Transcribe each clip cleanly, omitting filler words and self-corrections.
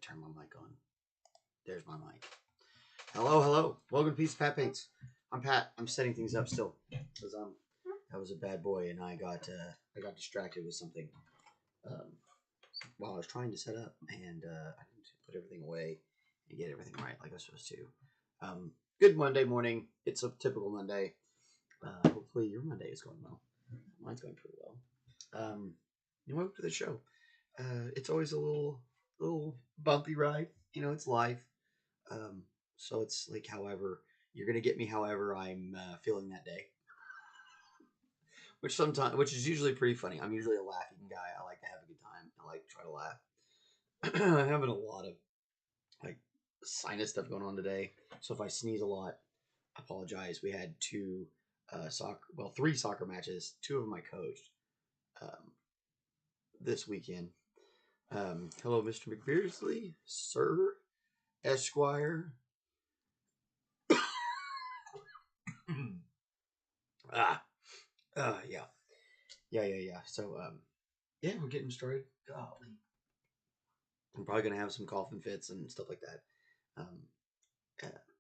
turn my mic on. There's my mic. Hello, hello. Welcome to Piece of Pat Paints. I'm Pat. I'm setting things up still because I was a bad boy and I got distracted with something while I was trying to set up, and I didn't put everything away and get everything right like I was supposed to. Good Monday morning. It's a typical Monday. Hopefully your Monday is going well. Mine's going pretty well. Welcome to the show. It's always a little bumpy ride. You know, it's life. So it's like however you're gonna get me, however I'm feeling that day. Which is usually pretty funny. I'm usually a laughing guy. I like to have a good time. I like to try to laugh. I'm having a lot of like sinus stuff going on today. So if I sneeze a lot, I apologize. We had three soccer matches. 2 of them I coached this weekend. Hello, Mr. McBeardsly, Sir Esquire. Yeah. So, yeah, we're getting started. Golly. I'm probably going to have some coughing fits and stuff like that.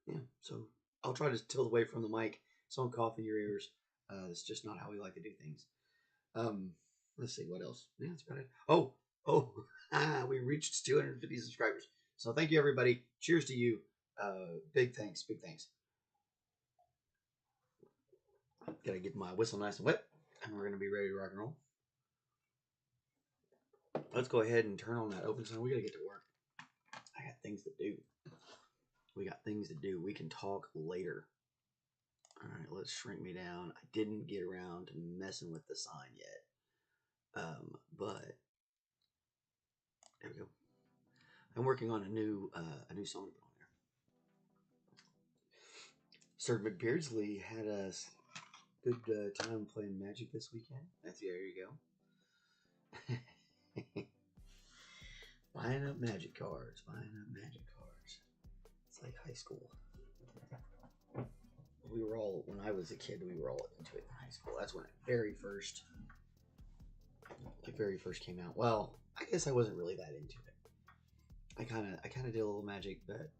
Yeah, so I'll try to tilt away from the mic so I don't cough in your ears. That's just not how we like to do things. Let's see, what else? Yeah, that's about it. Oh, we reached 250 subscribers. So thank you, everybody. Cheers to you. Big thanks. Gotta get my whistle nice and wet, and we're gonna be ready to rock and roll. Let's go ahead and turn on that open sound. We gotta get to work. I got things to do. We can talk later. All right, let's shrink me down. I didn't get around to messing with the sign yet, but there we go. I'm working on a new song on there. Sir McBeardsly had a good time playing Magic this weekend. There you go. Buying up Magic cards. It's like high school. When I was a kid, we were all into it in high school. That's when it very first came out. Well, I guess I wasn't really that into it. I kind of did a little Magic, but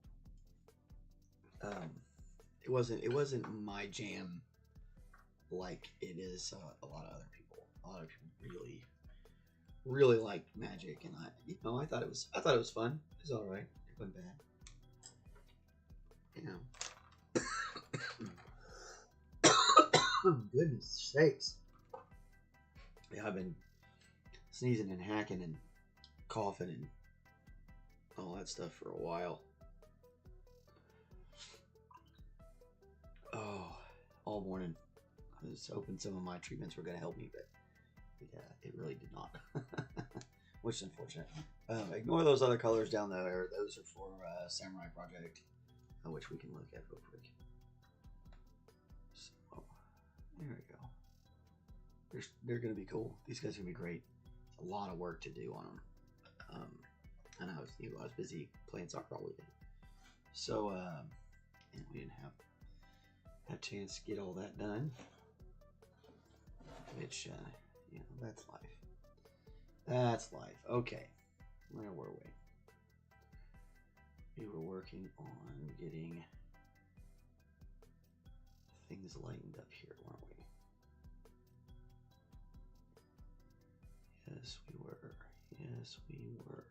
it wasn't my jam like it is a lot of other people. A lot of people really liked Magic, and I thought it was fun. It was all right. It wasn't bad. Goodness sakes. Yeah, I've been sneezing and hacking and coughing and all that stuff for a while. Oh, all morning. I was hoping some of my treatments were going to help me, but it really did not. Which is unfortunate. Ignore those other colors down there. Those are for Samurai Project, which we can look at real quick. So, there we go. They're going to be cool. These guys are going to be great. It's a lot of work to do on them. And I was busy playing soccer all weekend. So, we didn't have a chance to get all that done. Which, that's life. That's life. Okay. Where were we? We were working on getting things lightened up here, weren't we? Yes, we were.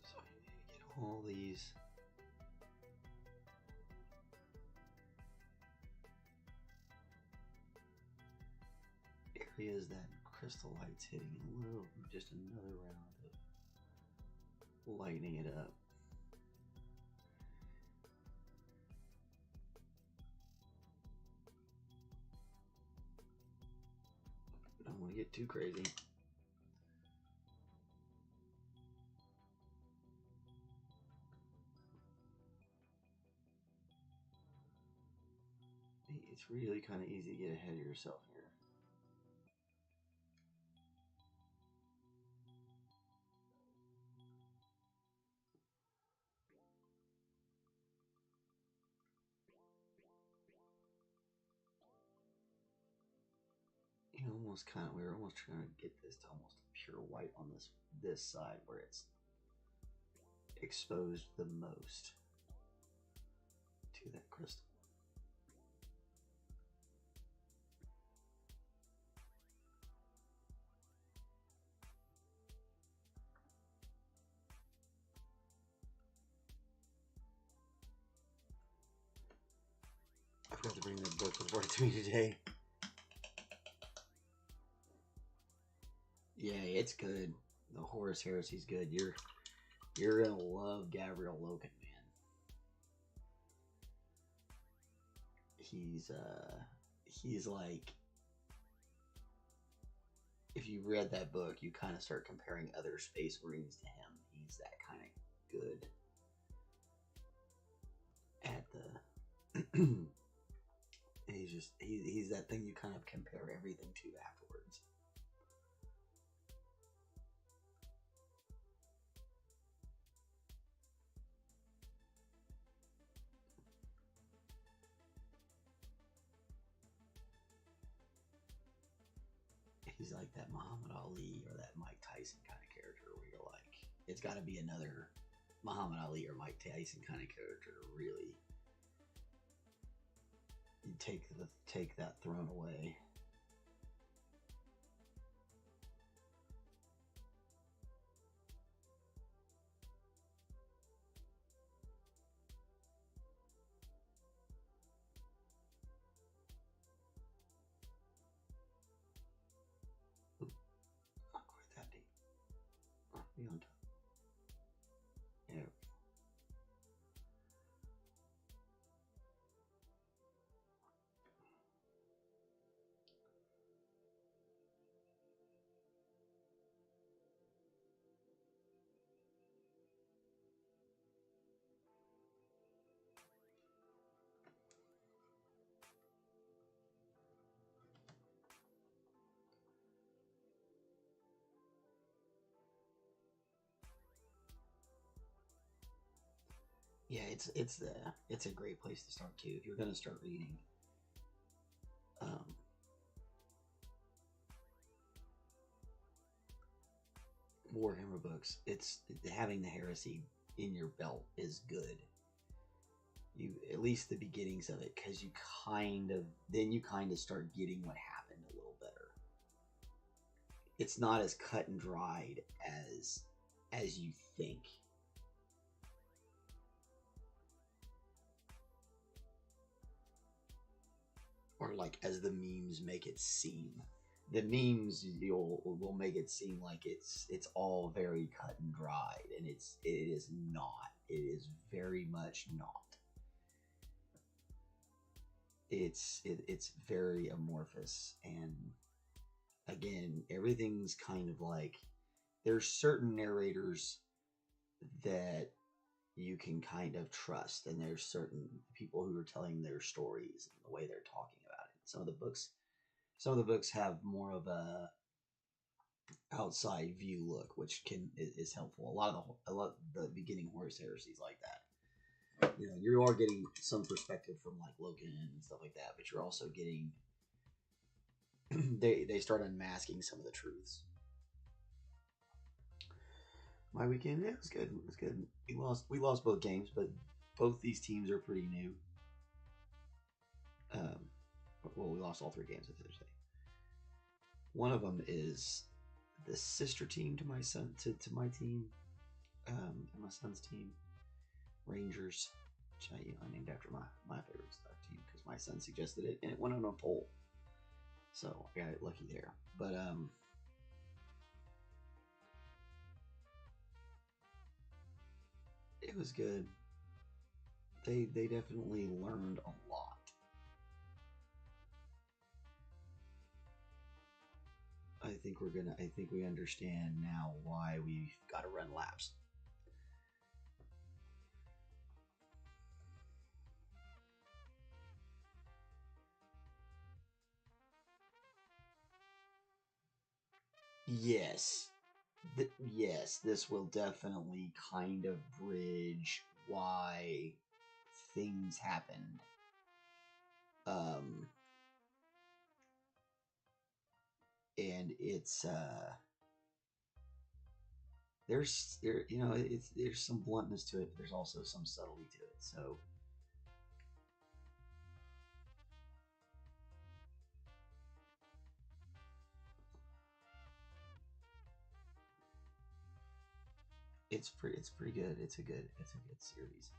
So I need to get all these areas that crystal light's hitting just another round of lightening it up. I don't want to get too crazy. It's really kind of easy to get ahead of yourself here. we were almost trying to get this to almost a pure white on this side where it's exposed the most to that crystal. I forgot to bring the book with work to me today. Yeah, it's good. The Horus Heresy's good. You're gonna love Gabriel Loken, man. He's like, if you read that book, you kind of start comparing other Space Marines to him. He's that kind of good at the. he's that thing you kind of compare everything to afterwards. He's like that Muhammad Ali or that Mike Tyson kind of character where you're like, it's got to be another Muhammad Ali or Mike Tyson kind of character to really take that throne away. Not quite that deep. Be on top. Yeah. Yeah, it's a great place to start too. If you're gonna start reading Warhammer books, it's having the Heresy in your belt is good. You at least the beginnings of it, because you kind of start getting what happened a little better. It's not as cut and dried as you think. Or like as the memes make it seem. The memes will make it seem like it's all very cut and dried, and it is not. It is very much not. It's very amorphous, and again, everything's kind of like, there's certain narrators that you can kind of trust, and there's certain people who are telling their stories and the way they're talking about it. Some of the books have more of a outside view look, which is helpful. A lot of the beginning Horus Heresies like that. You know, you are getting some perspective from like Loken and stuff like that, but you're also getting they start unmasking some of the truths. My weekend, yeah, it was good. It was good. We lost both games, but both these teams are pretty new. Well, we lost all 3 games at Thursday. One of them is the sister team to my son, to my team, and my son's team, Rangers, which I named after my favorite Star team because my son suggested it, and it went on a poll, so I got it lucky there. But it was good. They definitely learned a lot. I think we understand now why we've got to run laps. Yes. Yes, this will definitely kind of bridge why things happened. and it's there's some bluntness to it, but there's also some subtlety to it. So it's pretty good. It's a good series.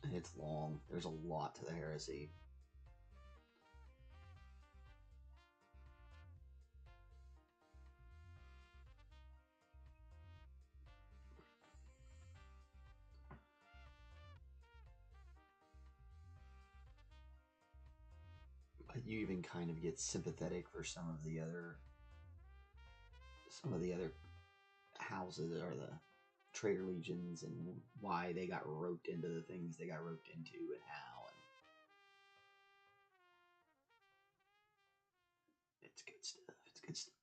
And it's long. There's a lot to the heresy. But you even kind of get sympathetic for some of the other houses, or the Traitor Legions, and why they got roped into the things they got roped into, and how. And it's good stuff. It's good stuff.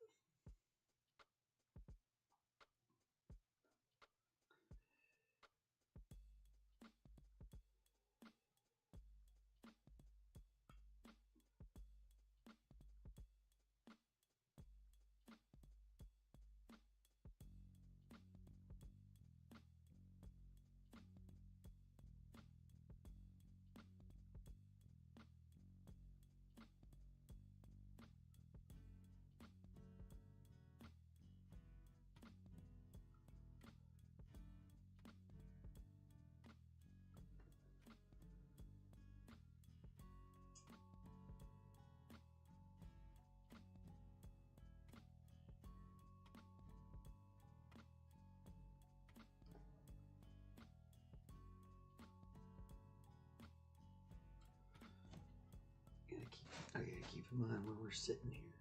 I gotta keep in mind where we're sitting here.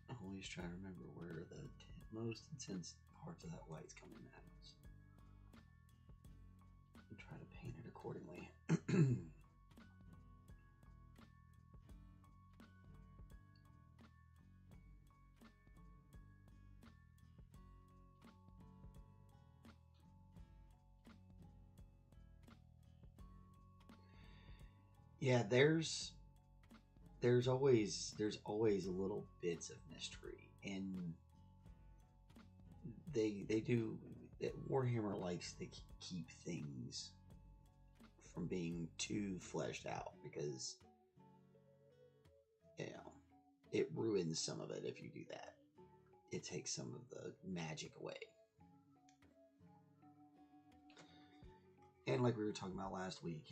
I always try to remember where the most intense parts of that light's coming at us, and try to paint it accordingly. Yeah, there's always little bits of mystery, and they do that. Warhammer likes to keep things from being too fleshed out, because it ruins some of it if you do that. It takes some of the magic away. And like we were talking about last week,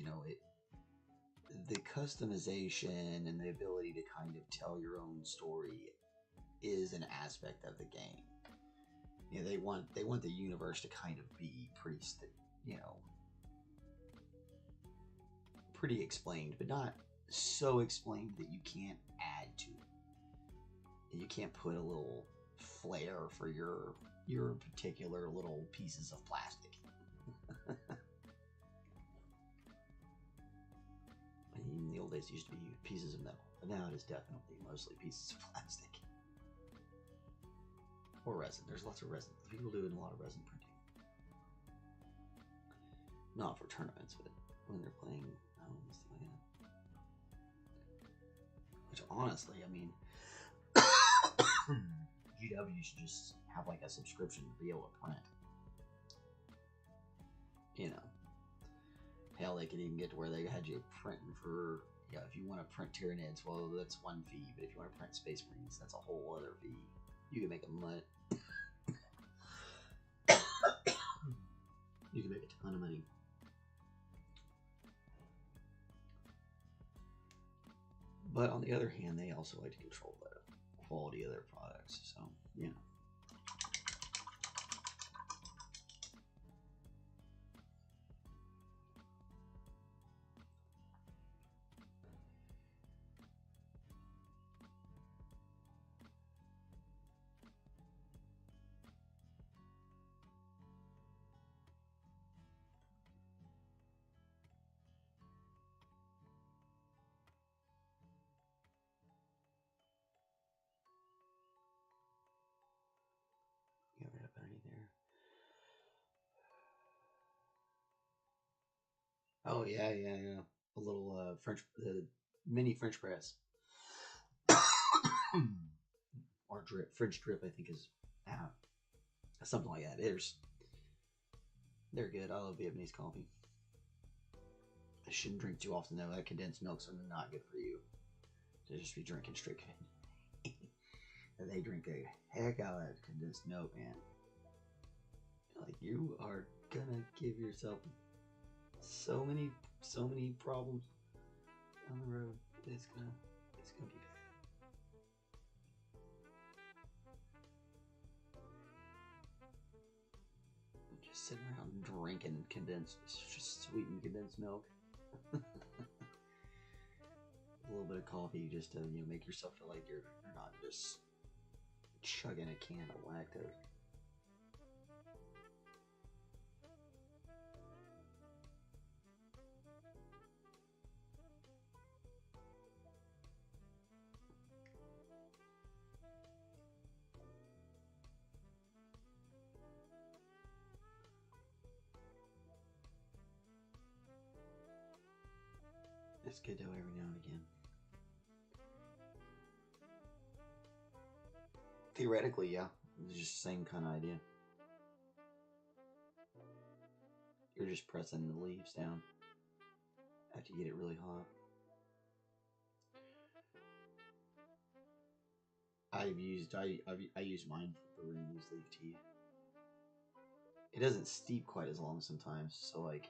the customization and the ability to kind of tell your own story is an aspect of the game. They want the universe to kind of be pretty explained, but not so explained that you can't add to it. You can't put a little flair for your particular little pieces of plastic. In the old days, it used to be pieces of metal, but now it is definitely mostly pieces of plastic. Or resin. There's lots of resin. People doing a lot of resin printing. Not for tournaments, but when they're playing stuff like that. Which, honestly, I mean, GW should just have like a subscription to be able to print. Hell, they could even get to where they had you printing for, if you want to print Tyranids, well, that's one fee. But if you want to print Space Marines, that's a whole other fee. You can make a you can make a ton of money. But on the other hand, they also like to control the quality of their products. So, Oh yeah, yeah, yeah. A little mini French press or drip, French drip. I think is something like that. They're good. I love Vietnamese coffee. I shouldn't drink too often though. That condensed milks are not good for you. To just be drinking straight. They drink a heck out of that condensed milk, man. Like you are gonna give yourself so many problems down the road. It's gonna be bad. I'm just sitting around drinking just sweetened condensed milk. A little bit of coffee just to make yourself feel like you're not just chugging a can of lactose. It's good though every now and again. Theoretically, yeah. It's just the same kind of idea. You're just pressing the leaves down after you get it really hot. I use mine for brewing loose leaf tea. It doesn't steep quite as long sometimes, so like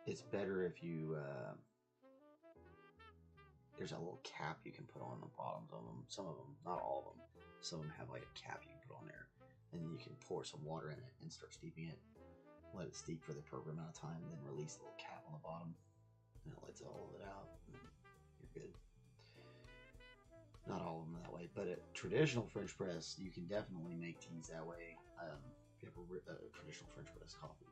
it's better if you there's a little cap you can put on the bottoms of them. Some of them, not all of them. Some of them have like a cap you can put on there, and then you can pour some water in it and start steeping it. Let it steep for the appropriate amount of time, and then release the little cap on the bottom, and it lets all of it out. You're good. Not all of them that way, but a traditional French press, you can definitely make teas that way. If you have a traditional French press coffee.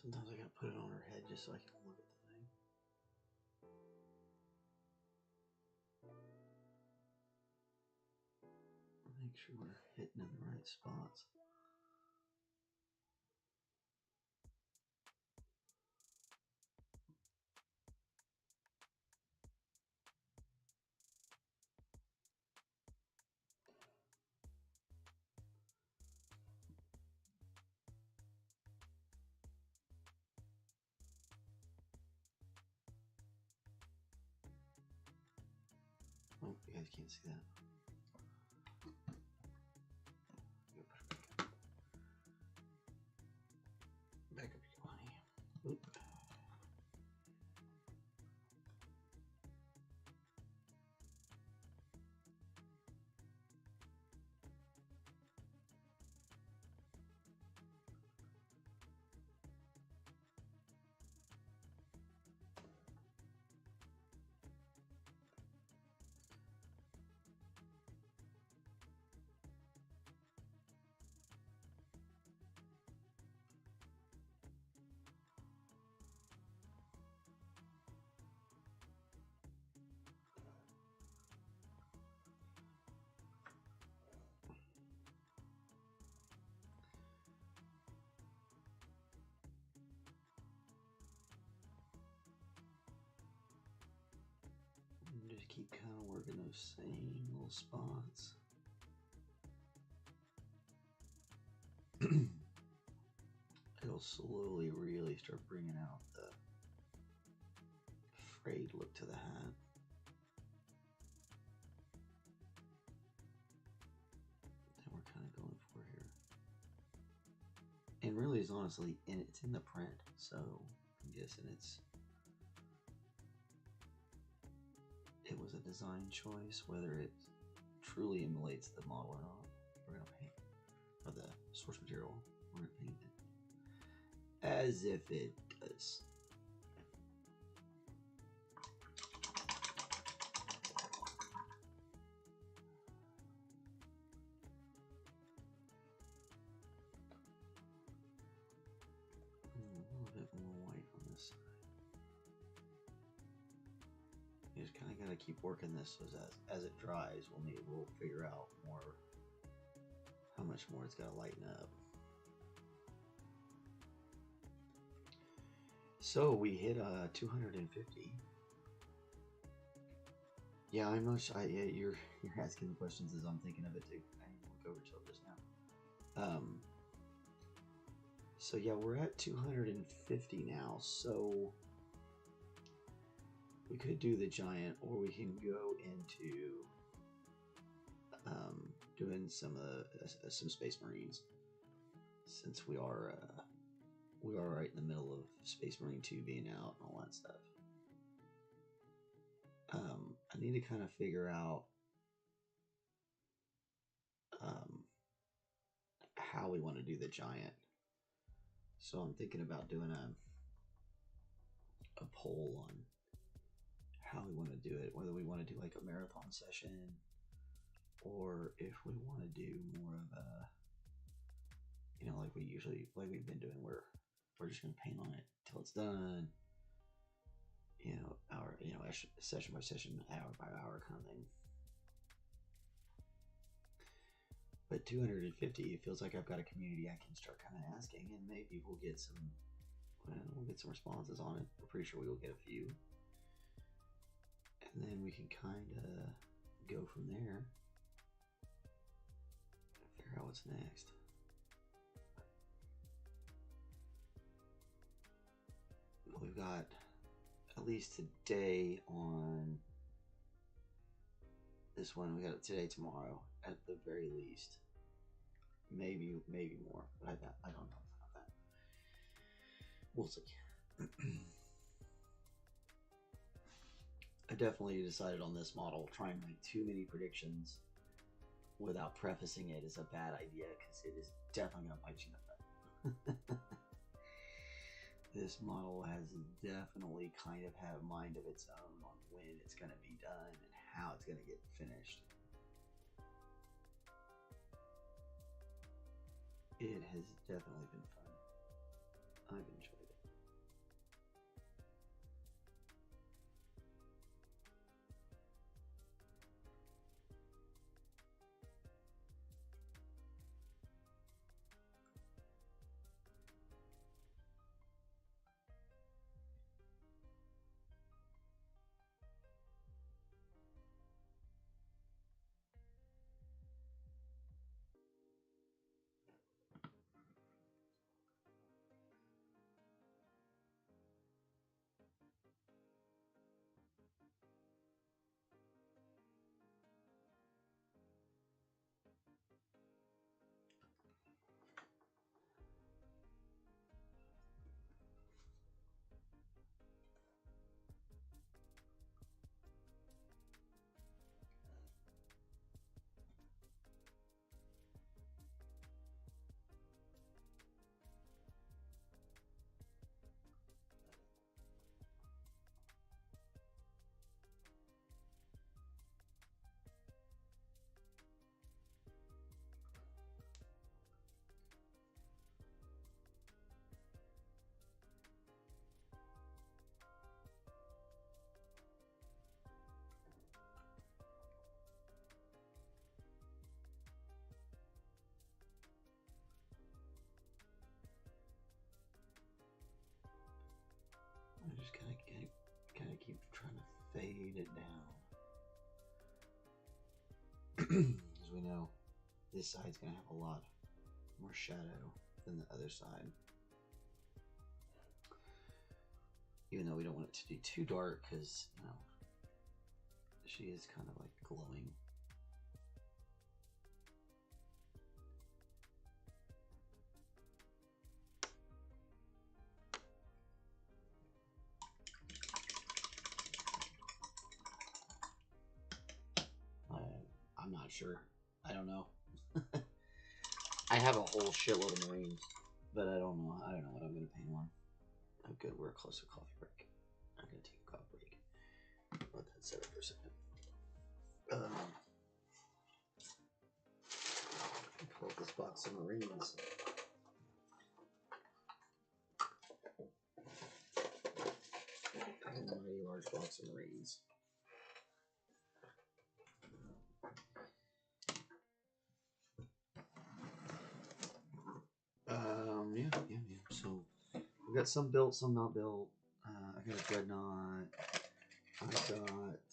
Sometimes I gotta put it on her head just so I can look at the thing. Make sure we're hitting in the right spots. Oh, you guys can't see that. Back up your money. Oop. Just keep kind of working those same little spots. I it'll slowly really start bringing out the frayed look to the hat. That we're kind of going for here. And really is honestly, it's in the print, so I'm guessing it was a design choice. Whether it truly emulates the model or not, we're gonna paint, or the source material, we're gonna paint it as if it does. A little bit more white on this side. You just kind of gotta keep working this, so as it dries, we'll figure out more how much more it's gotta lighten up. So we hit 250. Yeah, yeah, you're asking the questions as I'm thinking of it too. I didn't look over till just now. So yeah, we're at 250 now. So we could do the giant, or we can go into doing some Space Marines, since we are right in the middle of Space Marine 2 being out and all that stuff. I need to kind of figure out how we want to do the giant. So I'm thinking about doing a poll on how we want to do it, whether we want to do like a marathon session, or if we want to do more of a, like we've been doing, where we're just going to paint on it till it's done, session by session, hour by hour kind of thing. But 250, it feels like I've got a community I can start kind of asking, and maybe we'll get some responses on it. I'm pretty sure we will get a few, and then we can kind of go from there and figure out what's next. We've got at least today on this one. We got it today, tomorrow, at the very least. Maybe more, but I don't know about that. We'll see. I definitely decided on this model, trying to make too many predictions without prefacing it is a bad idea, because it is definitely going to bite you in the butt. This model has definitely kind of had a mind of its own on when it's going to be done and how it's going to get finished. It has definitely been fun. I've enjoyed it. I just kind of keep trying to fade it down. As we know, this side's going to have a lot more shadow than the other side. Even though we don't want it to be too dark, because, you know, she is kind of like glowing. I'm not sure. I don't know. I have a whole shitload of Marines, but I don't know. I don't know what I'm gonna paint on. Oh, good. We're close to a coffee break. I'm gonna take a coffee break. Let that set up for a second. Pull up this box of Marines. A mighty large box of Marines. Yeah. So we got some built, some not built. I got a Dreadnought. I got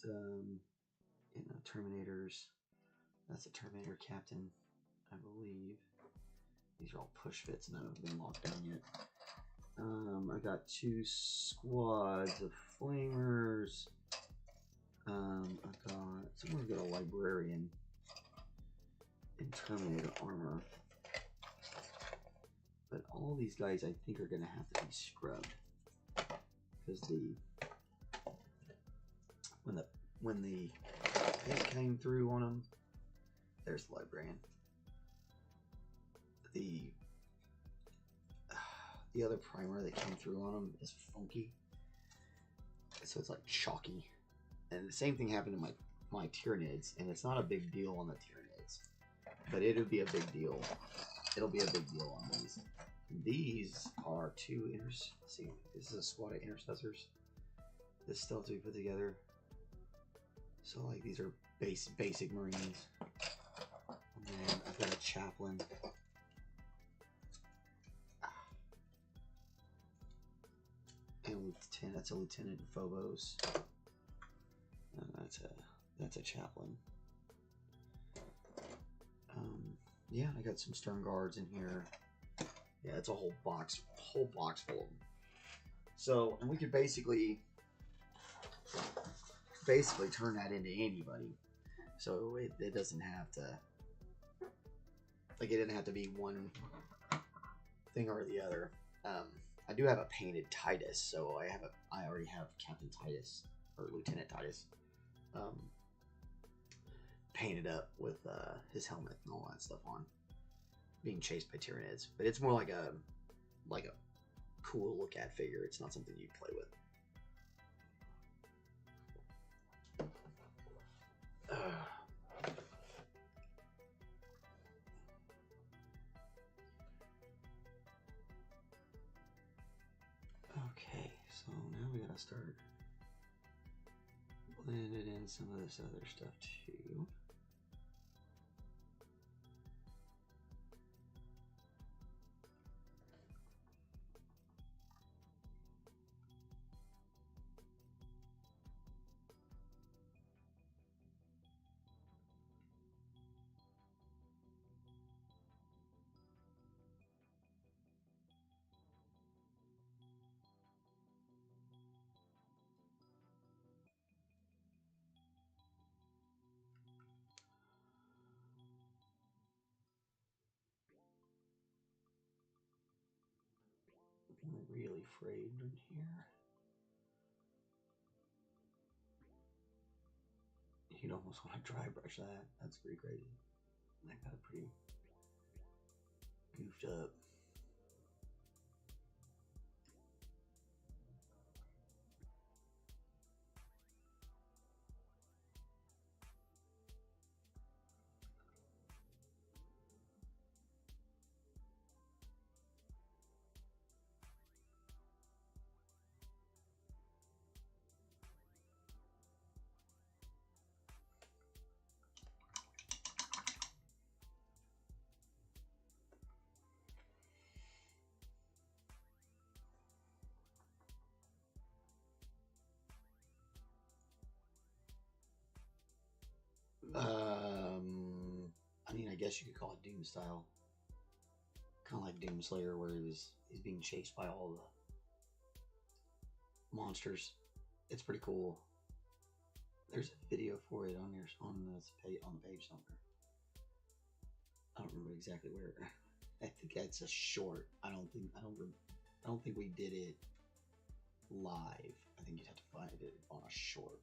you know, Terminators. That's a Terminator Captain, I believe. These are all push fits, none of them have been locked down yet. I got 2 squads of Flamers. I've got someone's got a Librarian in Terminator armor. But all these guys, I think, are going to have to be scrubbed, because when the paint came through on them, there's the Librarian. The other primer that came through on them is funky, so it's like chalky. And the same thing happened to my Tyranids, and it's not a big deal on the Tyranids, but it'll be a big deal. It'll be a big deal on these. These are 2 let's see, this is a squad of intercessors that still have to be put together. So like these are basic Marines. And then I've got a chaplain. And lieutenant, that's a lieutenant in Phobos. And that's a chaplain. Yeah, I got some Stern Guards in here. Yeah, it's a whole box full of them. So, and we could basically turn that into anybody. So it doesn't have to, like, it didn't have to be one thing or the other. I do have a painted Titus, so I already have Captain Titus or Lieutenant Titus painted up with his helmet and all that stuff on, being chased by Tyranids. But it's more like a cool look at figure. It's not something you play with. Okay, so now we gotta start blending in some of this other stuff too. Really frayed in here. You'd almost want to dry brush that. That's pretty crazy. That got it pretty goofed up. I mean, I guess you could call it Doom style. Kind of like Doom Slayer, where he's being chased by all monsters. It's pretty cool. There's a video for it on the page somewhere. I don't remember exactly where. I think that's a short. I don't think we did it live. I think you'd have to find it on a short.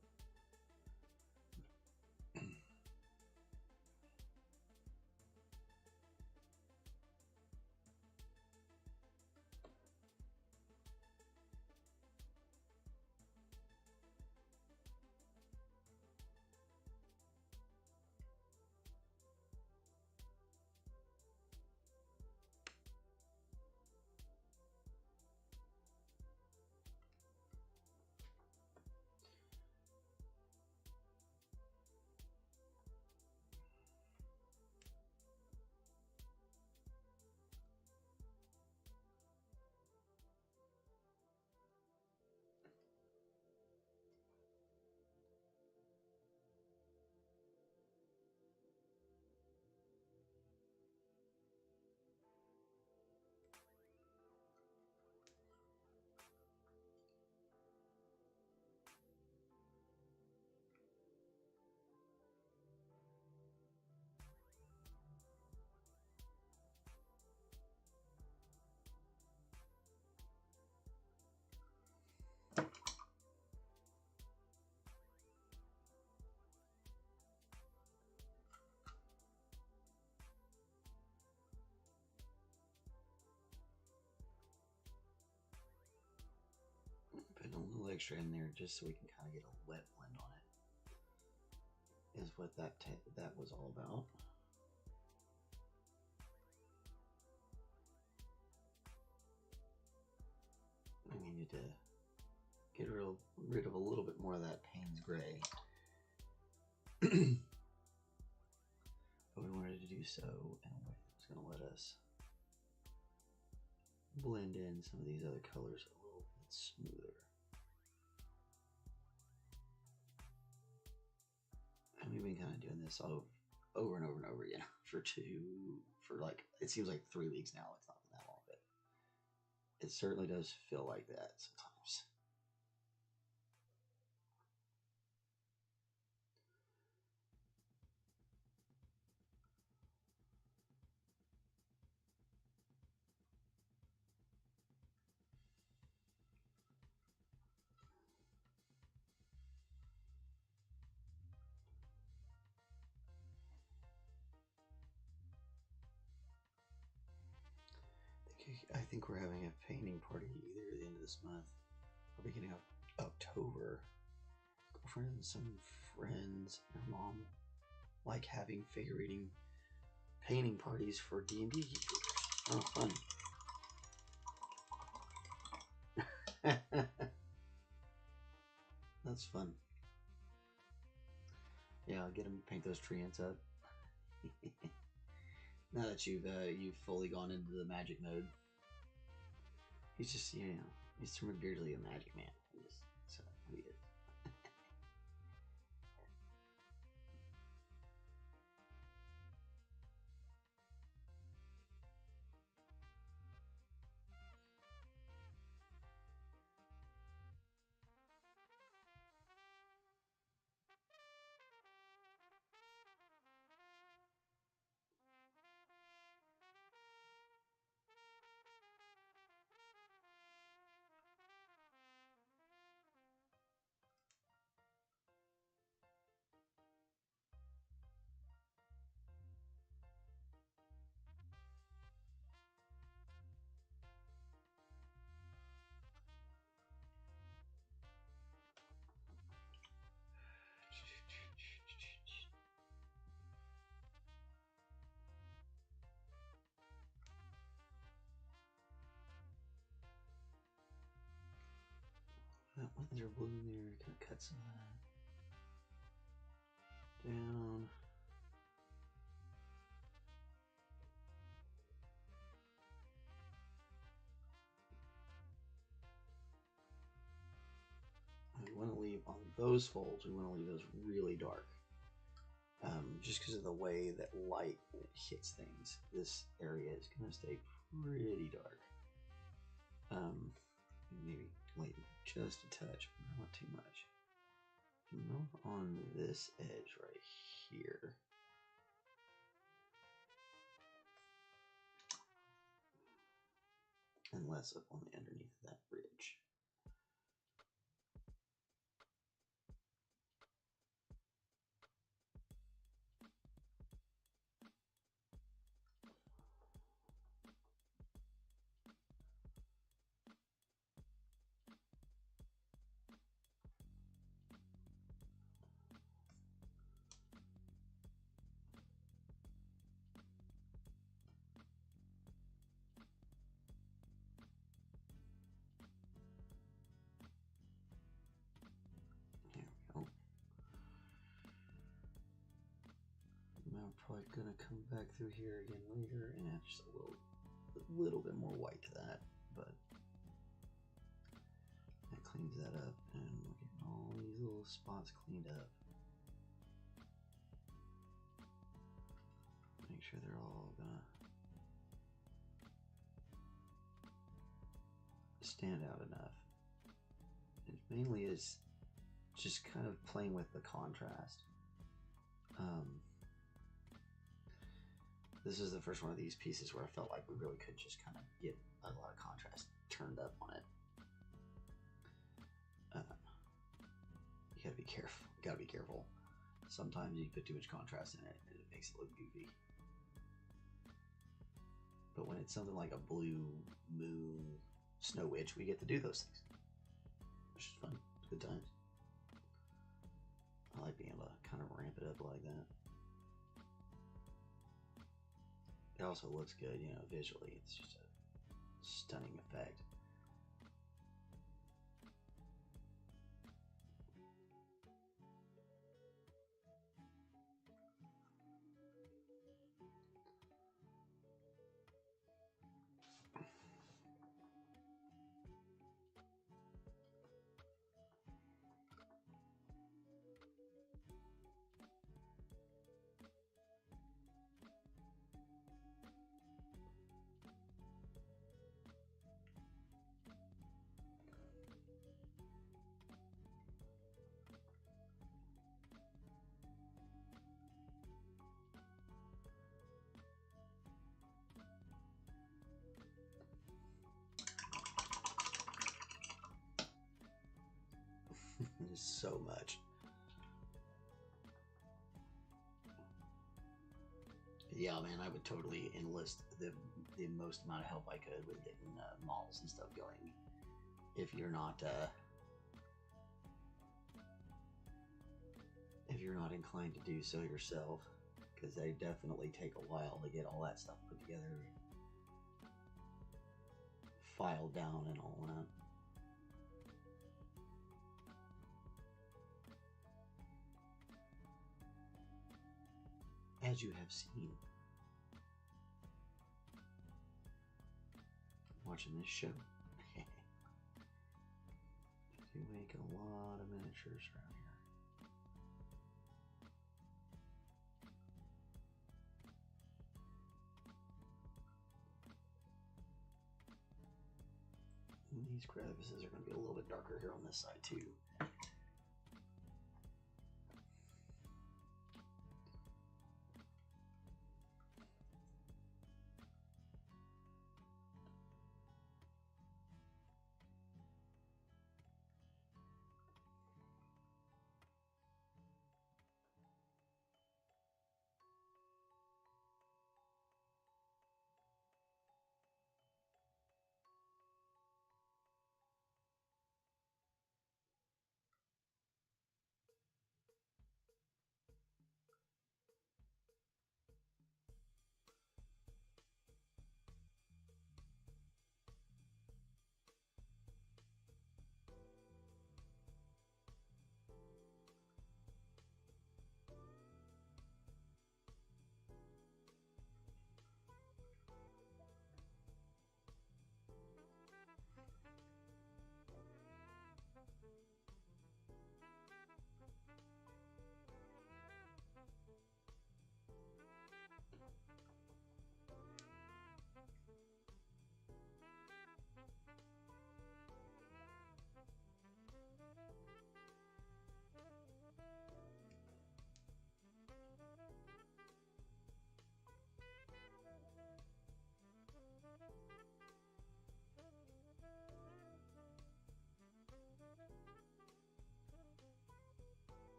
Put a little extra in there just so we can kind of get a wet blend on it. Is what that was all about. We needed to get rid of a little bit more of that Payne's gray. But we wanted to do so in a way that was going to let us blend in some of these other colors a little bit smoother. And we've been kind of doing this over and over and over again for like, it seems like 3 weeks now. It's not been that long, but it certainly does feel like that sometimes. I think we're having a painting party either at the end of this month or beginning of October. Girlfriend and some friends and her mom like having figure reading painting parties for D&D. Oh, fun. That's fun. Yeah, I'll get them to paint those tree ants up. Now that you've fully gone into the magic mode. He's just, you know, he's Sir McBeardsly a magic man. So he is. That Winsor Blue in there, kind of cut some of that down. We want to leave on those folds, we want to leave those really dark. Just because of the way that light hits things, this area is going to stay pretty dark. Maybe Wait, just a touch, not too much. Not on this edge right here. And less up on the underneath of that ridge. I'm probably gonna come back through here again later and add just a little bit more white to that, but that cleans that up, and we're getting all these little spots cleaned up. Make sure they're all gonna stand out enough. It mainly is just kind of playing with the contrast. This is the first one of these pieces where I felt like we really could just kind of get a lot of contrast turned up on it. You gotta be careful. You gotta be careful. Sometimes you put too much contrast in it and it makes it look goofy. But when it's something like a blue moon snow witch, we get to do those things, which is fun. It's good times. I like being able to kind of ramp it up like that. It also looks good, you know, visually. It's just a stunning effect. So much. Yeah, man, I would totally enlist the most amount of help I could with getting models and stuff going. If you're not inclined to do so yourself, because they definitely take a while to get all that stuff put together, filed down, and all that. As you have seen, watching this show, you make a lot of miniatures around here. And these crevices are going to be a little bit darker here on this side too.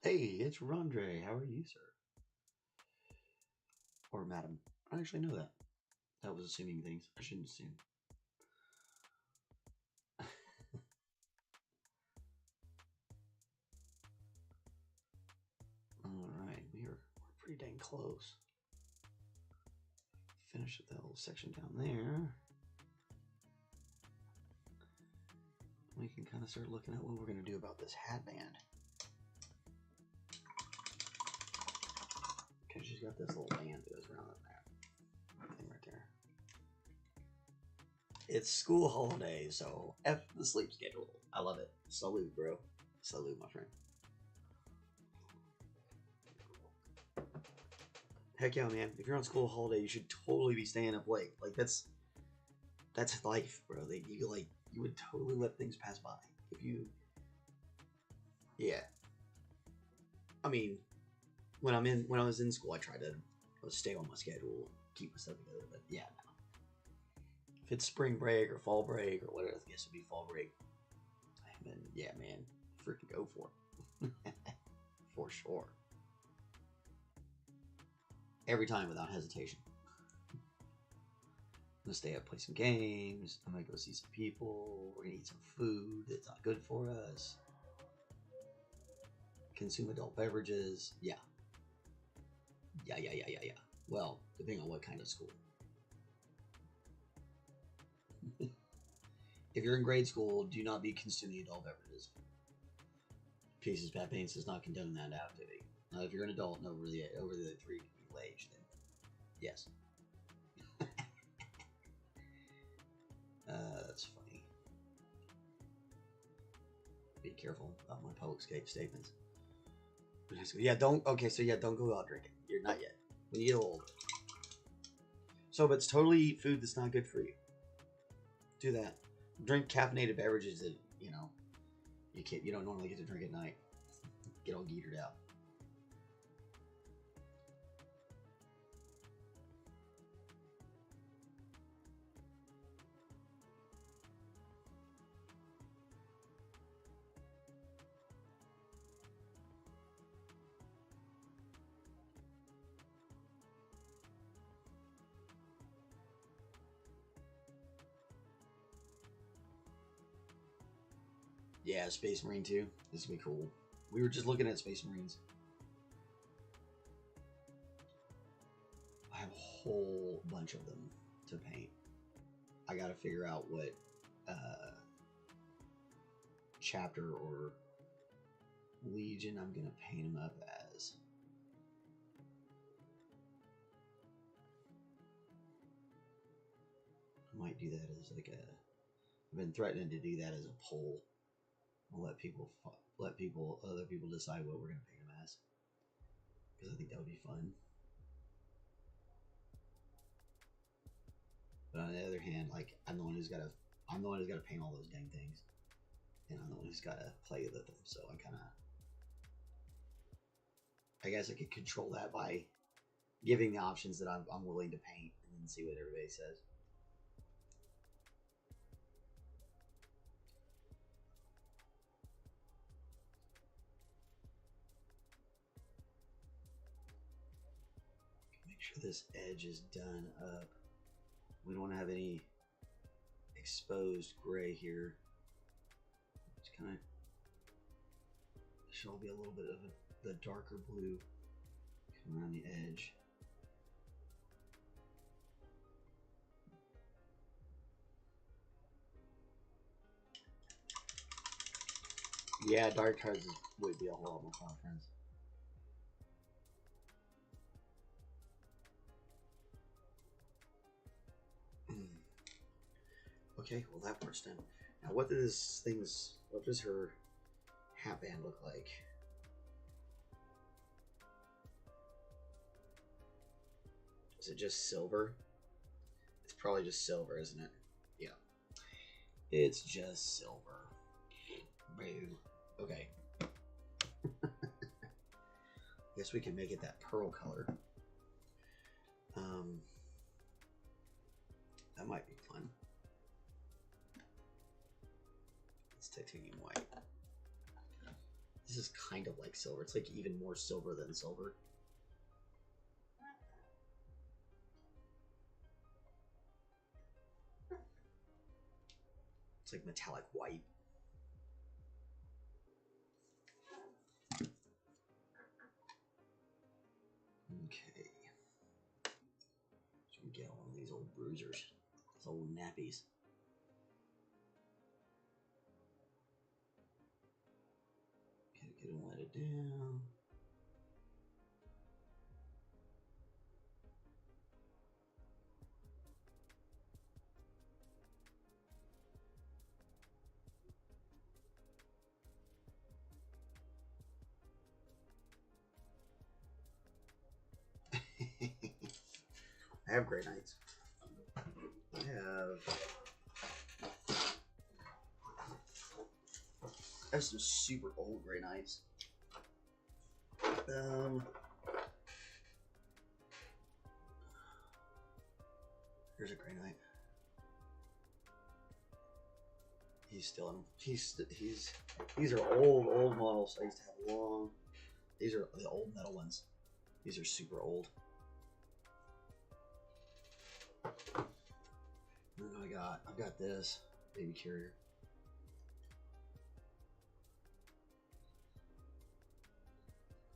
Hey, it's Rondre. How are you, sir? Or madam. I actually know that. That was assuming things. I shouldn't assume. Alright, we're pretty dang close. Finish up that little section down there. We can kind of start looking at what we're going to do about this hatband. Because she's got this little band that goes around that thing right there. It's school holiday, so F the sleep schedule. I love it. Salute, bro. Salute, my friend. Heck yeah, man. If you're on school holiday, you should totally be staying up late. Like, that's life, bro. You would totally let things pass by. If you... Yeah. I mean... When I was in school, I tried to stay on my schedule and keep myself together. But yeah, no. If it's spring break or fall break or whatever, I guess it'd be fall break. Then yeah, man, freaking go for it, for sure. Every time without hesitation. I'm gonna stay up, play some games. I'm gonna go see some people. We're gonna eat some food that's not good for us. Consume adult beverages. Yeah. Yeah. Well, depending on what kind of school. If you're in grade school, do not be consuming adult beverages. Pieces Pat Paints does not condone that activity. Now, if you're an adult and over the 3 legal age, then yes. That's funny. Be careful about my public statements. Yeah, don't go out drinking. You're not yet. When you get older. So, but it's totally food that's not good for you. Do that. Drink caffeinated beverages that, you don't normally get to drink at night. Get all geetered out. Yeah, Space Marine 2. This is gonna be cool. We were just looking at Space Marines. I have a whole bunch of them to paint. I gotta figure out what chapter or Legion, I'm gonna paint him up as. I might do that as like a. I've been threatening to do that as a poll. I'll let other people decide what we're gonna paint him as, because I think that would be fun. But on the other hand, like I'm the one who's got to paint all those dang things, and I'm the one who's got to play with them. So I guess I could control that by giving the options that I'm willing to paint, and then see what everybody says. Make sure this edge is done up. We don't want to have any exposed gray here. It's kind of should all be a little bit of the darker blue coming around the edge. Yeah, dark cards would be a whole lot more fun, friends. Okay, well that part's done. Now what does her hat band look like? Is it just silver? It's probably just silver, isn't it? Yeah. It's just silver. Boo. Okay. Guess we can make it that pearl color. That might be fun. It's titanium white. This is kind of like silver. It's like even more silver than silver. It's like metallic white. Okay. Should we get one of these old bruisers? These old nappies. Get it and let it down. I have Grey Knights. I have some super old Grey Knights. Here's a Grey Knight. He's still in. These are old models. I used to have long. These are the old metal ones. These are super old. And then I've got this baby carrier.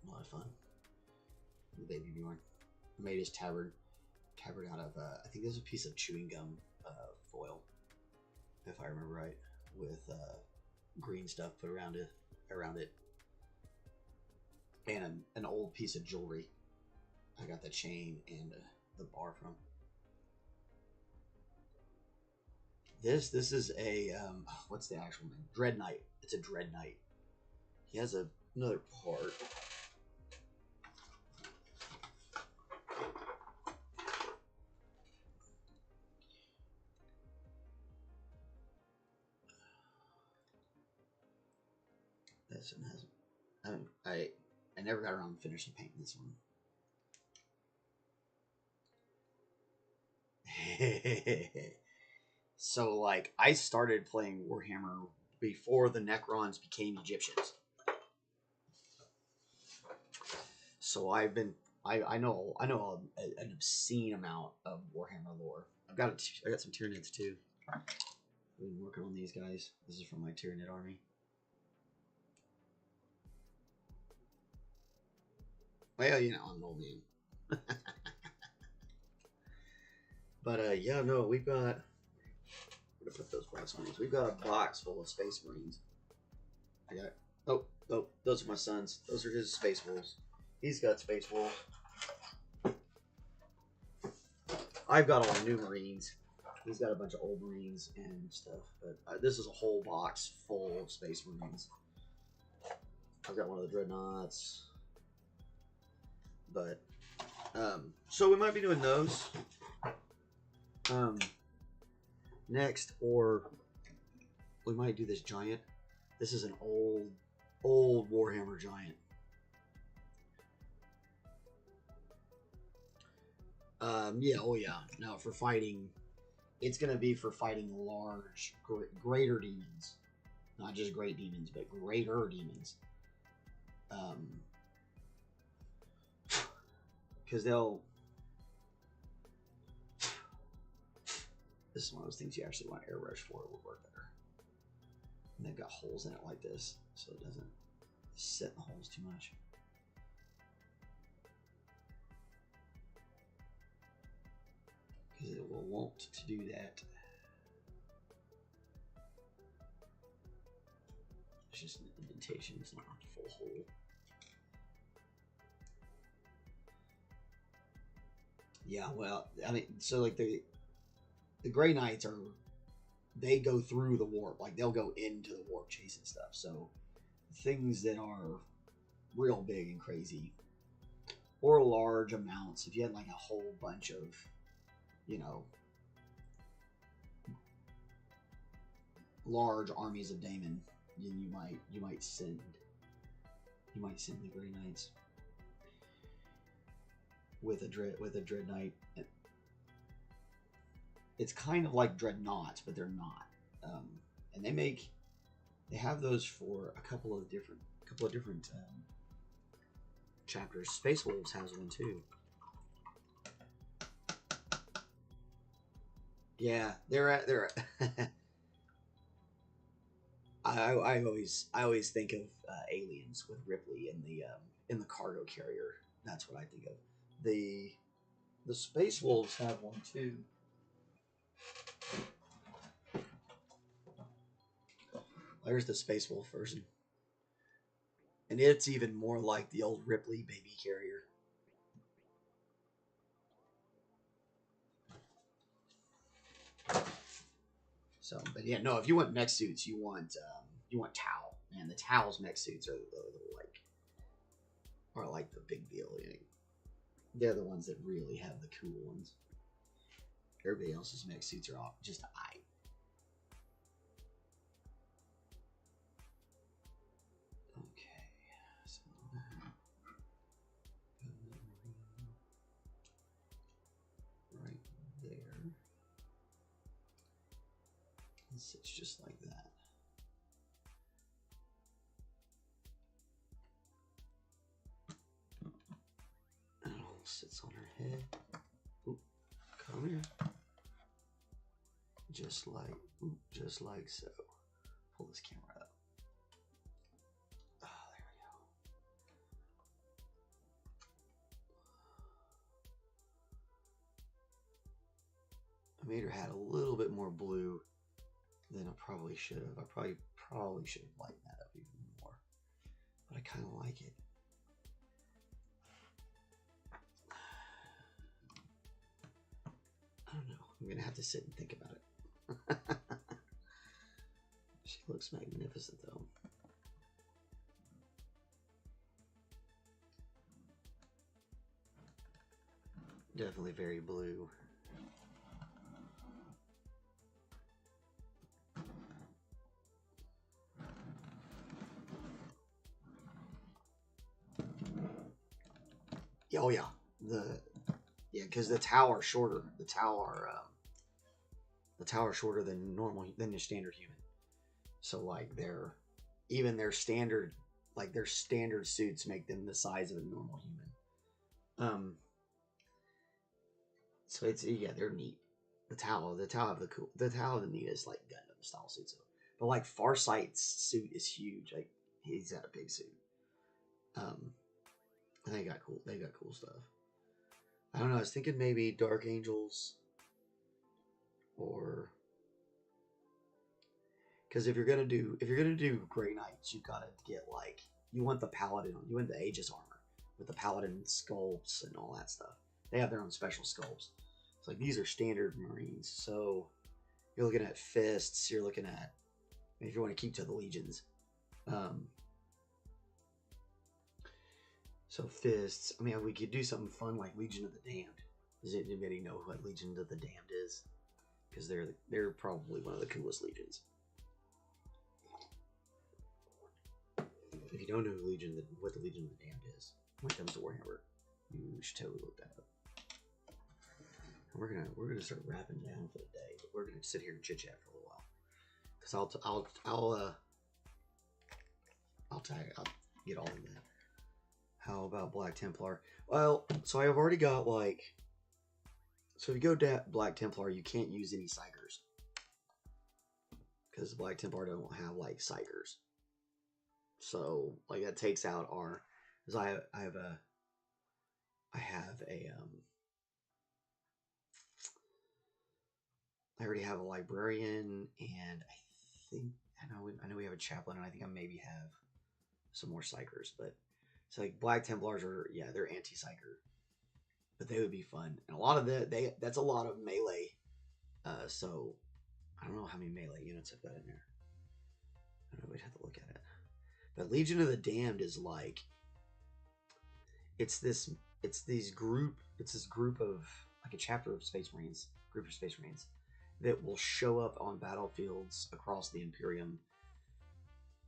A lot of fun. The baby Bjorn. I made his tabard out of I think there's a piece of chewing gum foil, if I remember right, with green stuff put around it, and an old piece of jewelry. I got the chain and the bar from. This is a what's the actual name? Dread Knight. It's a Dread Knight. He has another part. This one hasn't. I never got around to finishing painting this one. So like I started playing Warhammer before the Necrons became Egyptians. So I know an obscene amount of Warhammer lore. I got some Tyranids too. I've been working on these guys. This is from my Tyranid army. Well, you know, I'm an old man. But yeah, no, we've got. Where to put those box marines? We've got a box full of Space Marines. Oh, those are my sons. Those are his space wolves. He's got space wolves. I've got all new Marines. He's got a bunch of old Marines and stuff. But this is a whole box full of Space Marines. I've got one of the Dreadnoughts. But, so we might be doing those. Next, or we might do this giant. This is an old Warhammer giant. Yeah, oh yeah. Now for fighting, it's gonna be for fighting large, greater demons. Not just great demons, but greater demons. Because they'll... This is one of those things you actually want airbrush for. It would work better. And they've got holes in it like this, so it doesn't sit in the holes too much. Because it will want to do that. It's just an indentation, it's not a full hole. Yeah, well, I mean, so like the Grey Knights are, they go through the warp, like they'll go into the warp chasing stuff. So things that are real big and crazy, or large amounts, if you had like a whole bunch of, you know, large armies of Daemon, then you might send the Grey Knights with a Dread Knight. It's kind of like Dreadnoughts, but they're not. And they have those for a couple of different chapters. Space Wolves has one too. Yeah, they're I always think of Aliens with Ripley in the cargo carrier. That's what I think of. The Space Wolves have one too. There's the Space Wolf version. And it's even more like the old Ripley baby carrier. So, but yeah, no, if you want mech suits, you want Tau. Man, the Tau's mech suits are like the big deal. You know? They're the ones that really have the cool ones. Everybody else's mech suits are all just eye. Okay, so right there. It sits just like that. And it all sits on her head. Ooh, come here. Just like so. Pull this camera up. Ah, there we go. I made her had a little bit more blue than I probably should have. I probably should have lightened that up even more. But I kind of like it. I don't know. I'm gonna have to sit and think about it. She looks magnificent though. Definitely very blue. Oh yeah, because the Tau are shorter. The Tau are shorter than your standard human. So like their standard suits make them the size of a normal human. So they're neat. The Tau have the neatest like Gundam style suits. But like Farsight's suit is huge. Like he's got a big suit. And they got cool stuff. I don't know, I was thinking maybe Dark Angels, or because if you're gonna do Grey Knights, you gotta get like you want the paladin, you want the Aegis armor with the paladin sculpts and all that stuff. They have their own special sculpts. It's like these are standard Marines. So you're looking at fists. You're looking at, if you want to keep to the legions. So fists. I mean, we could do something fun like Legion of the Damned. Does anybody know what Legion of the Damned is? Because they're probably one of the coolest legions. If you don't know what the Legion of the Damned is when it comes to Warhammer, you should totally look that up. And we're gonna start wrapping down for the day, but we're gonna sit here and chit chat for a little while. Because I'll get all of that. How about Black Templar? Well, so I've already got like. So if you go Black Templar, you can't use any Psychers. Because Black Templar don't have like Psychers. So like that takes out our, because I already have a librarian, and I know we have a chaplain, and I think I maybe have some more Psychers, but it's like Black Templars are, yeah, they're anti-Psycher, but they would be fun, and a lot of that's a lot of melee. So I don't know how many melee units I've got in there. I don't know. We'd have to look at it. But Legion of the Damned is like, it's this group of like a chapter of Space Marines, group of Space Marines that will show up on battlefields across the Imperium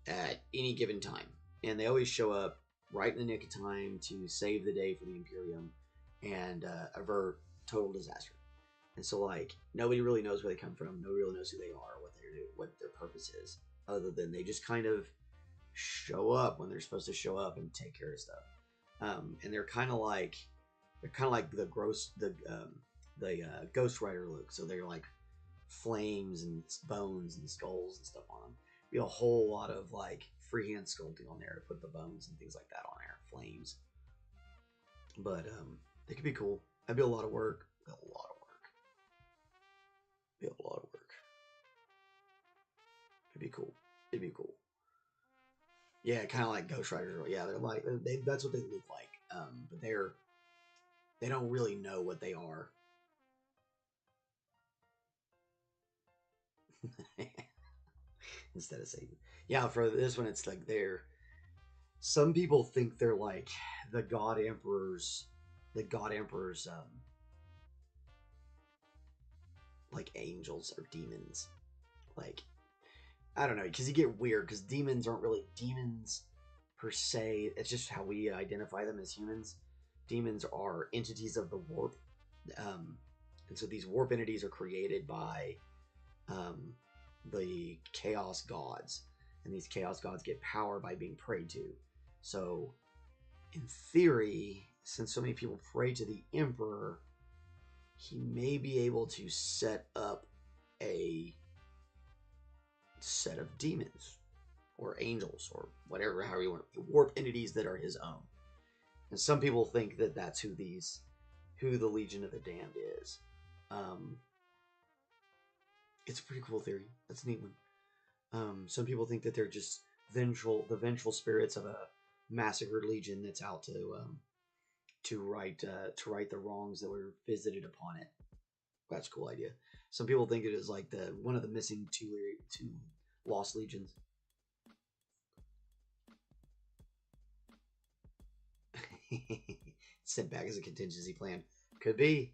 at any given time, and they always show up right in the nick of time to save the day for the Imperium and avert total disaster. And so like nobody really knows where they come from, nobody really knows who they are, what their purpose is, other than they just kind of show up when they're supposed to show up and take care of stuff. And they're kind of like the Ghost Rider look. So they're like flames and bones and skulls and stuff on them. Be a whole lot of like freehand sculpting on there to put the bones and things like that on there, flames. But it could be cool. That'd be a lot of work. It'd be cool. Yeah, kind of like Ghost Riders. Yeah, they're like that's what they look like. But they don't really know what they are. Instead of Satan. Yeah, for this one, it's like some people think they're like the God Emperor's like angels or demons. Like, I don't know, because you get weird, because demons aren't really demons per se. It's just how we identify them as humans. Demons are entities of the warp. And so these warp entities are created by the chaos gods. And these chaos gods get power by being prayed to. So, in theory, since so many people pray to the Emperor, he may be able to set up a set of demons or angels or whatever, however you want to, warp entities that are his own. And some people think that that's who the Legion of the Damned is. It's a pretty cool theory. That's a neat one. Some people think that they're just the vengeful spirits of a massacred legion that's out to right the wrongs that were visited upon it. That's a cool idea. Some people think it is like one of the missing two lost legions. Sent back as a contingency plan. Could be.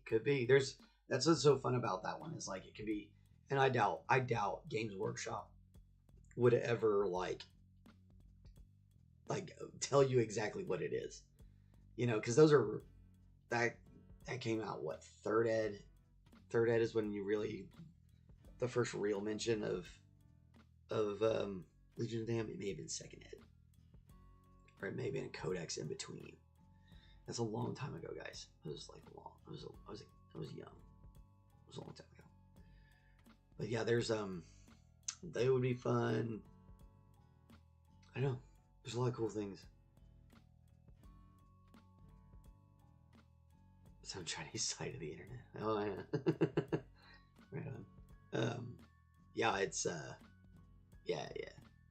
That's what's so fun about that one, is like it could be. And I doubt Games Workshop would ever like tell you exactly what it is, because those are that came out what, third ed is when you really, the first real mention of Legion of the Damned. It may have been second ed, or it may have been a codex in between. That's a long time ago, guys. It was like long. I was young. It was a long time ago. But yeah, there's they would be fun. I know. There's a lot of cool things. Some Chinese side of the internet. Oh yeah. Right on. Yeah, it's yeah.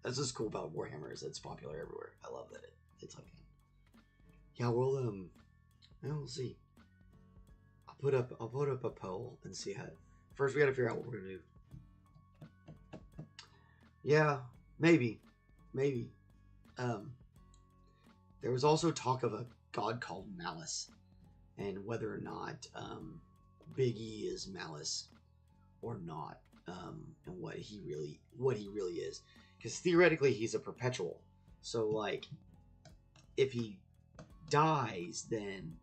That's what's cool about Warhammer is it's popular everywhere. I love that it's like that. Yeah, we'll see. I'll put up a poll and see how. First, we got to figure out what we're gonna do. Yeah, maybe. There was also talk of a god called Malice, and whether or not Big E is Malice or not, and what he really is. Because theoretically, he's a perpetual. So, like, if he dies, then,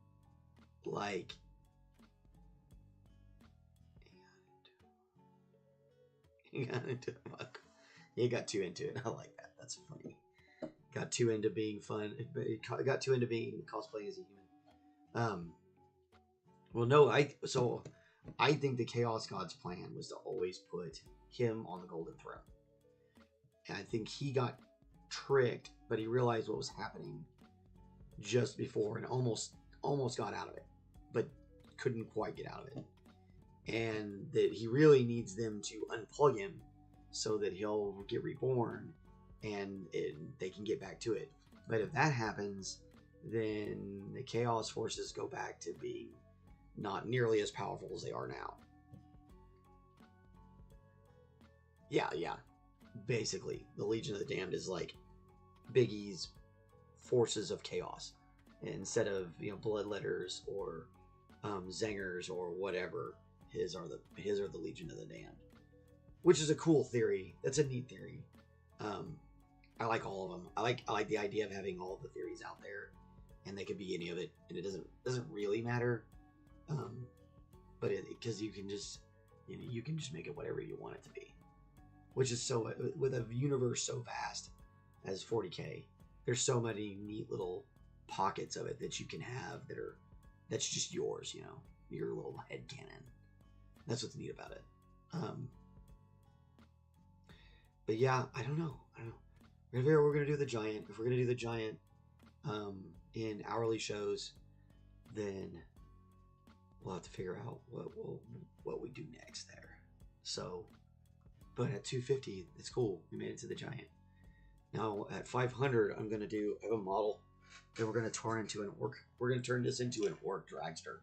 like, he got too into it. I like that. That's funny. Got too into being fun. Got too into being cosplaying as a human. Well, no. I think the Chaos God's plan was to always put him on the Golden Throne. And I think he got tricked, but he realized what was happening just before and almost got out of it, but couldn't quite get out of it. And that he really needs them to unplug him so that he'll get reborn and they can get back to it. But if that happens, then the Chaos Forces go back to being not nearly as powerful as they are now. Yeah. Basically, the Legion of the Damned is like Big E's forces of chaos. Instead of, bloodletters or zangers or whatever, his are the Legion of the Damned. Which is a cool theory. That's a neat theory. I like all of them. I like the idea of having all of the theories out there, and they could be any of it, and it doesn't really matter. But because you can just make it whatever you want it to be, which is so with a universe so vast as 40K, there's so many neat little pockets of it that you can have that's just yours, your little headcanon. That's what's neat about it. But yeah, I don't know. We're gonna do the giant. If we're gonna do the giant in hourly shows, then we'll have to figure out what we do next there. So, but at 250, it's cool. We made it to the giant. Now at 500, I have a model that we're gonna turn into an orc. We're gonna turn this into an orc dragster.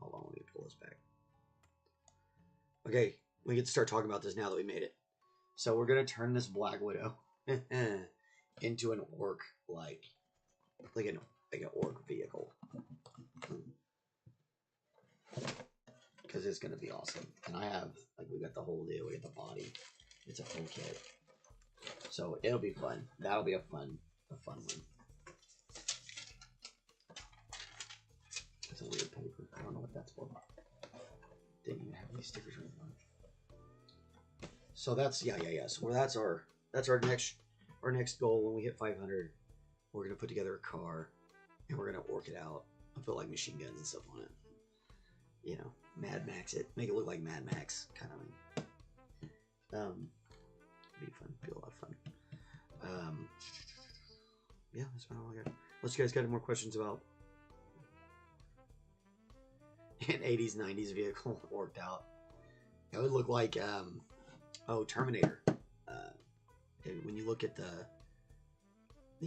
Hold on, let me pull this back. Okay, we get to start talking about this now that we made it. So we're gonna turn this Black Widow into an orc, like an orc vehicle, because it's gonna be awesome. And we got the whole deal. We got the body. It's a full kit, so it'll be fun. That'll be a fun one. It's a weird paper. I don't know what that's for. Didn't even have any stickers or anything on it. So that's yeah. So that's our next goal when we hit 500. We're gonna put together a car, and we're gonna orc it out. I'll put like machine guns and stuff on it. Mad Max it, make it look like Mad Max kind of thing. Be fun, be a lot of fun. Yeah, that's about all I got. Unless you guys got any more questions about an 80s, 90s vehicle orced out. It would look like Terminator. When you look at the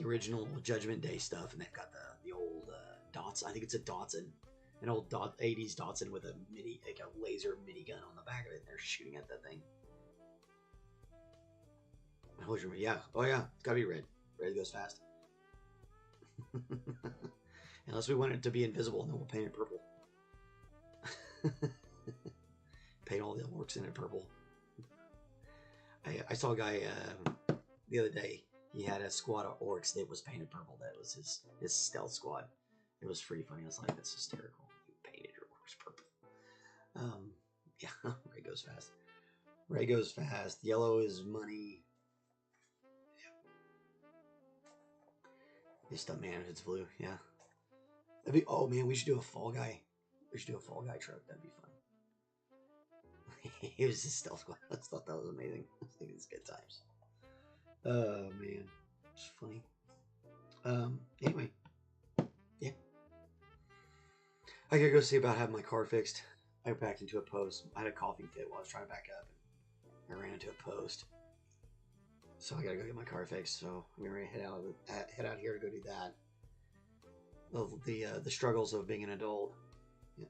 original Judgment Day stuff, and they've got the old Datsun. I think it's a Datsun, an old 80s Datsun with a laser minigun on the back of it. And they're shooting at that thing. Yeah. Oh yeah. It's gotta be red. Red goes fast. Unless we want it to be invisible, and then we'll paint it purple. Paint all the orcs in it purple. I saw a guy the other day. He had a squad of orcs that was painted purple. That was his stealth squad. It was pretty funny. I was like, that's hysterical. You painted your orcs purple. Yeah, Ray goes fast. Ray goes fast. Yellow is money. This stuff, man, if it's blue, yeah. Oh man, we should do a Fall Guy. We should do a Fall Guy truck. That'd be fun. It was just stealth squad. I thought that was amazing. I think it's good times. Oh man, it's funny. Anyway, yeah. I gotta go see about having my car fixed. I backed into a post. I had a coughing fit while I was trying to back up. I ran into a post. So I gotta go get my car fixed. So I'm gonna head out here to go do that. The struggles of being an adult. Yeah.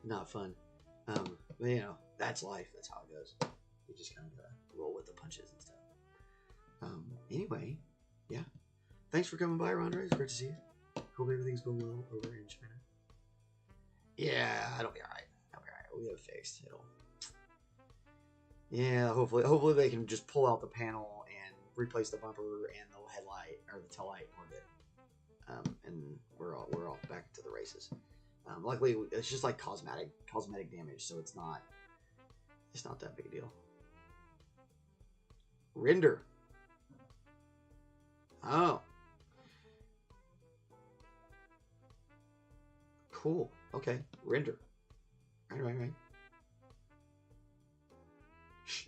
Not fun. But you know, that's life. That's how it goes. You just kind of roll with the punches and stuff. Anyway, yeah. Thanks for coming by, Rondre. It's great to see you. Hope everything's going well over in China. Yeah, it'll be alright. It'll be alright. We'll get it fixed. Yeah, hopefully they can just pull out the panel and replace the bumper and the headlight or the tail light. We're good. And we're all back to the races. Luckily, it's just like cosmetic damage, so it's not that big a deal. Render. Oh. Cool. Okay. Render. Right.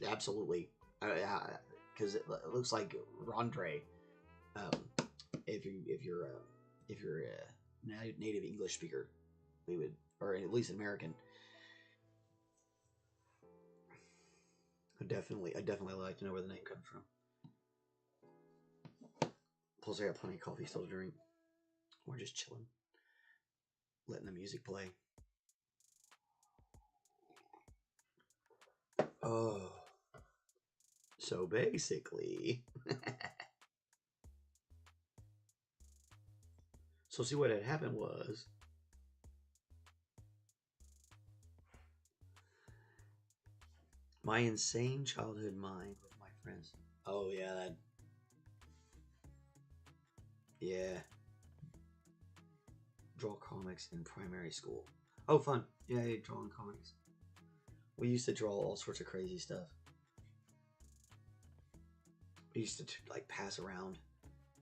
Absolutely. Because it looks like Rondre. If you're a native English speaker, we would, or at least an American. I definitely like to know where the name comes from. Plus, I got plenty of coffee still to drink. We're just chilling, letting the music play. Oh, so basically, so see what had happened was. My insane childhood mind with my friends. Oh yeah, that. Yeah. Draw comics in primary school. Oh, fun. Yeah, drawing comics. We used to draw all sorts of crazy stuff. We used to like pass around.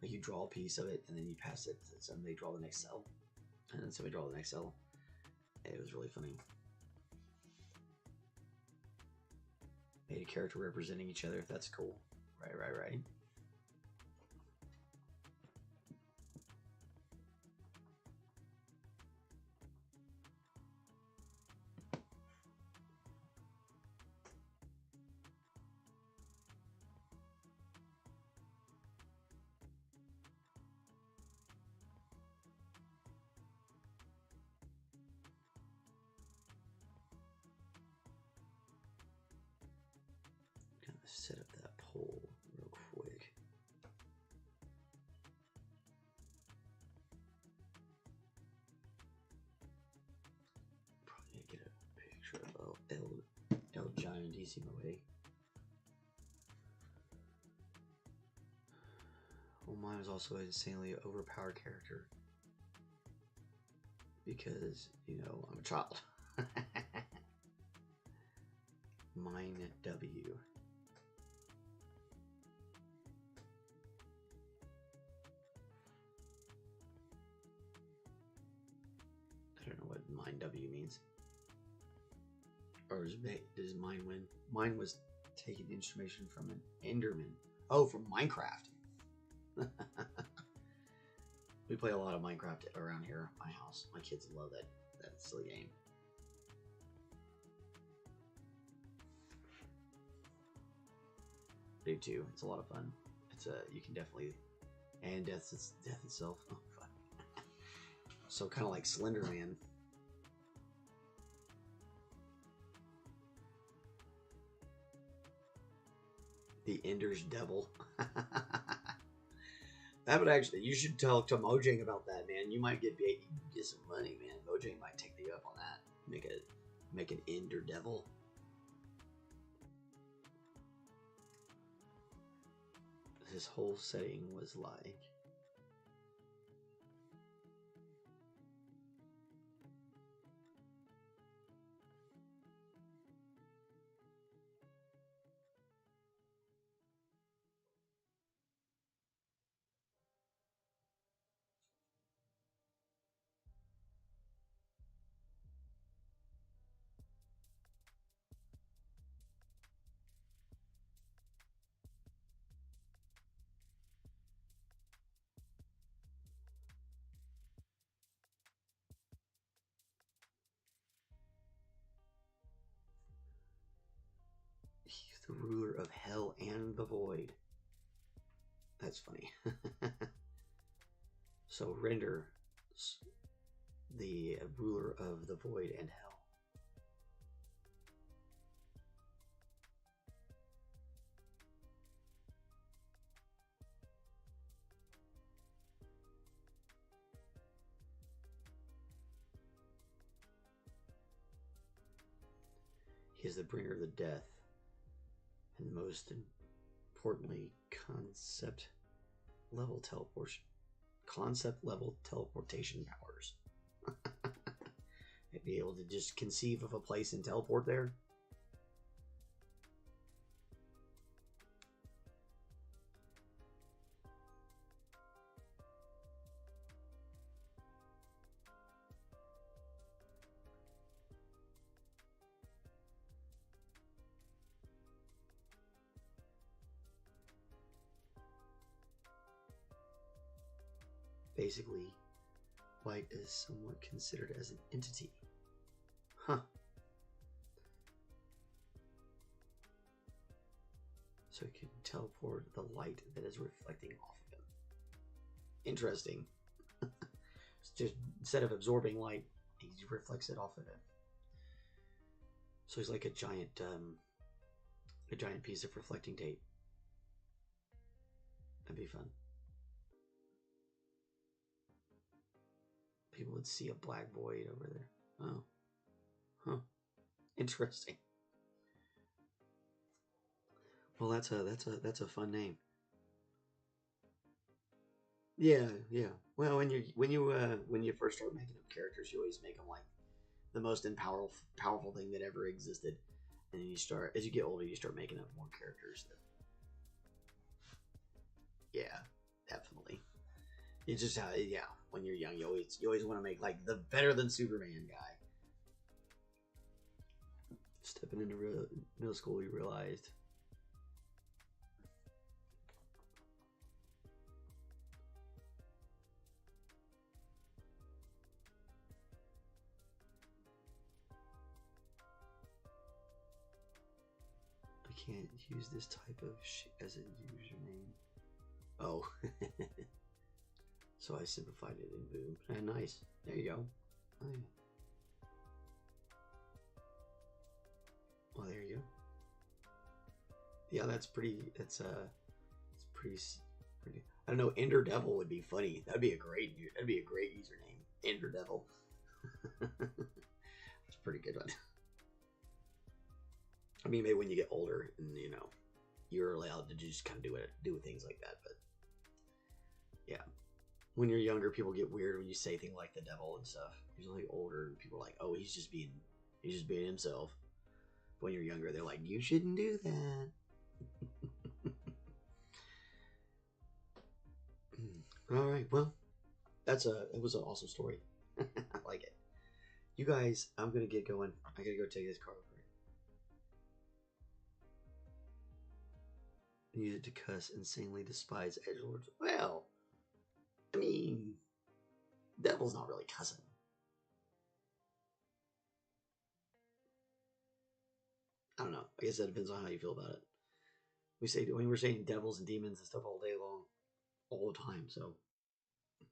Like you draw a piece of it and then you pass it to somebody, draw the next cell. And then somebody draw the next cell. It was really funny. Made a character representing each other. That's cool. Right. Set up that pole real quick. Probably need to get a picture of El Giantissimo. Well, mine was also an insanely overpowered character because, you know, I'm a child. Mine W. I don't know what mine W means. Or does mine win? Mine was taking information from an Enderman. Oh, from Minecraft. We play a lot of Minecraft around here at my house. My kids love that silly game. I do too. It's a lot of fun. You can definitely, and death itself. Oh, fun. So kind of like Slender Man. The Ender's Devil. That would actually, you should talk to Mojang about that, man. You might get some money, man. Mojang might take you up on that. Make an Ender Devil. This whole setting was like. He's the ruler of hell and the void. That's funny. So render the ruler of the void and hell. He is the bringer of the death, and most importantly, concept level teleportation powers. I'd be able to just conceive of a place and teleport there. Basically, light is somewhat considered as an entity. Huh. So he can teleport the light that is reflecting off of him. Interesting. It's just, instead of absorbing light, he reflects it off of it. So he's like a giant piece of reflecting tape. That'd be fun. People would see a black void over there. Oh. Huh. Interesting. Well, that's a fun name. Yeah, yeah. Well, when you first start making up characters, you always make them like the most powerful thing that ever existed. And then you start, as you get older, you start making up more characters. Yeah, definitely. It's just how, yeah. When you're young, you always want to make like the better than Superman guy. Stepping into middle school, you realized. I can't use this type of shit as a username. Oh. So I simplified it in Boom. And nice. There you go. Oh, yeah. Well, there you go. Yeah, that's pretty. It's pretty. I don't know. Ender Devil would be funny. That'd be a great username. Ender Devil. That's a pretty good one. I mean, maybe when you get older and you're allowed to just kind of do things like that. But yeah. When you're younger, people get weird when you say things like the devil and stuff. You're like older, and people are like, "Oh, he's just being himself." But when you're younger, they're like, "You shouldn't do that." All right, well, it was an awesome story. I like it. You guys, I'm gonna get going. I gotta go take this car over. Use it to cuss insanely despise edgelords. Well. I mean, devil's not really cussing. I don't know. I guess that depends on how you feel about it. We're saying devils and demons and stuff all day long, all the time. So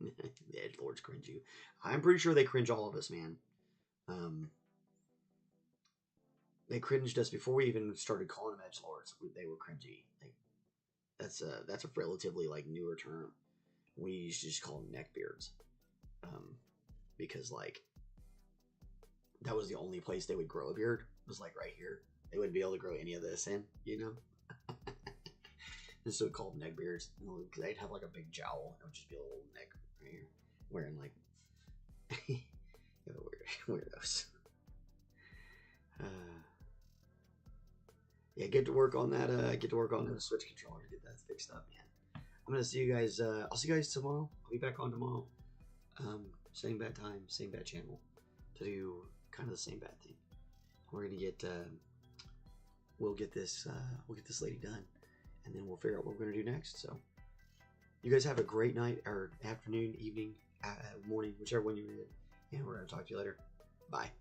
the edgelords cringe you. I'm pretty sure they cringe all of us, man. They cringed us before we even started calling them edgelords. They were cringy. Like, that's a relatively like newer term. We used to just call them neckbeards, because like that was the only place they would grow a beard, was like right here. They wouldn't be able to grow any of this in, and so called neckbeards. They'd have like a big jowl. It would just be a little neck right here, wearing like weirdos. Yeah, get to work on that. Get to work on the Switch controller. Get that fixed up, man. I'm gonna see you guys. I'll see you guys tomorrow. I'll be back on tomorrow. Same bad time, same bad channel, to do kind of the same bad thing. We're gonna get. We'll get this lady done, and then we'll figure out what we're gonna do next. So, you guys have a great night or afternoon, evening, morning, whichever one you're in, and we're gonna talk to you later. Bye.